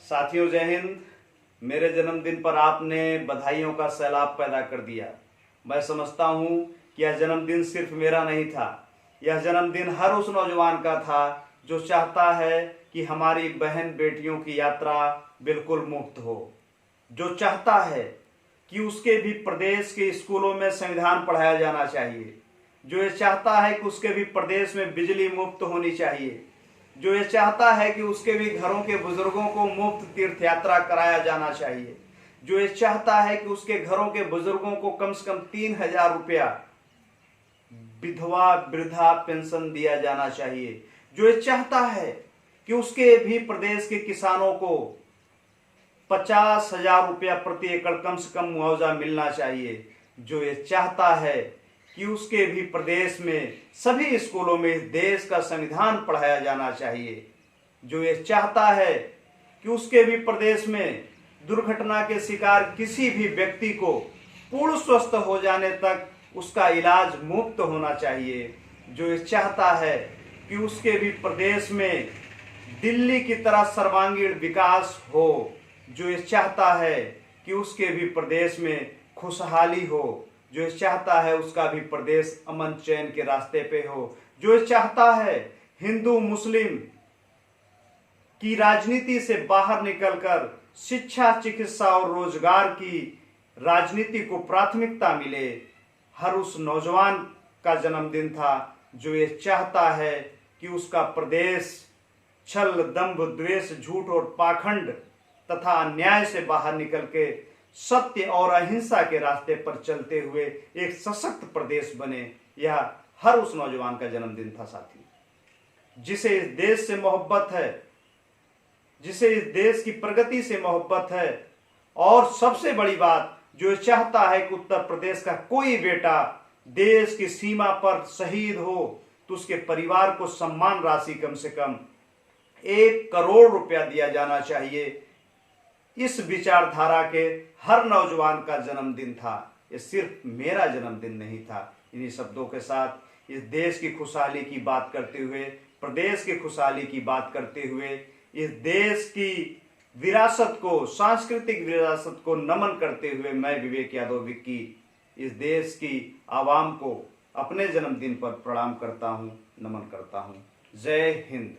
साथियों, जय हिंद। मेरे जन्मदिन पर आपने बधाइयों का सैलाब पैदा कर दिया। मैं समझता हूँ कि यह जन्मदिन सिर्फ मेरा नहीं था, यह जन्मदिन हर उस नौजवान का था जो चाहता है कि हमारी बहन बेटियों की यात्रा बिल्कुल मुफ्त हो, जो चाहता है कि उसके भी प्रदेश के स्कूलों में संविधान पढ़ाया जाना चाहिए, जो ये चाहता है कि उसके भी प्रदेश में बिजली मुफ्त होनी चाहिए, जो ये चाहता है कि उसके भी घरों के बुजुर्गों को मुफ्त तीर्थ यात्रा कराया जाना चाहिए, जो ये चाहता है कि उसके घरों के बुजुर्गों को कम से कम 3,000 रुपया विधवा वृद्धा पेंशन दिया जाना चाहिए, जो ये चाहता है कि उसके भी प्रदेश के किसानों को 50,000 रुपया प्रति एकड़ कम से कम मुआवजा मिलना चाहिए, जो ये चाहता है कि उसके भी प्रदेश में सभी स्कूलों में इस देश का संविधान पढ़ाया जाना चाहिए, जो ये चाहता है कि उसके भी प्रदेश में दुर्घटना के शिकार किसी भी व्यक्ति को पूर्ण स्वस्थ हो जाने तक उसका इलाज मुफ्त होना चाहिए, जो ये चाहता है कि उसके भी प्रदेश में दिल्ली की तरह सर्वांगीण विकास हो, जो ये चाहता है कि उसके भी प्रदेश में खुशहाली हो, जो ये चाहता है उसका भी प्रदेश अमन चैन के रास्ते पे हो, जो ये चाहता है हिंदू मुस्लिम की राजनीति से बाहर निकलकर शिक्षा, चिकित्सा और रोजगार की राजनीति को प्राथमिकता मिले। हर उस नौजवान का जन्मदिन था जो ये चाहता है कि उसका प्रदेश छल, दंभ, द्वेष, झूठ और पाखंड तथा अन्याय से बाहर निकल के सत्य और अहिंसा के रास्ते पर चलते हुए एक सशक्त प्रदेश बने। यह हर उस नौजवान का जन्मदिन था साथी, जिसे इस देश से मोहब्बत है, जिसे इस देश की प्रगति से मोहब्बत है, और सबसे बड़ी बात जो चाहता है कि उत्तर प्रदेश का कोई बेटा देश की सीमा पर शहीद हो तो उसके परिवार को सम्मान राशि कम से कम 1 करोड़ रुपया दिया जाना चाहिए। इस विचारधारा के हर नौजवान का जन्मदिन था, ये सिर्फ मेरा जन्मदिन नहीं था। इन्हीं शब्दों के साथ इस देश की खुशहाली की बात करते हुए, प्रदेश की खुशहाली की बात करते हुए, इस देश की विरासत को, सांस्कृतिक विरासत को नमन करते हुए मैं विवेक यादव विक्की इस देश की आवाम को अपने जन्मदिन पर प्रणाम करता हूँ, नमन करता हूँ। जय हिंद।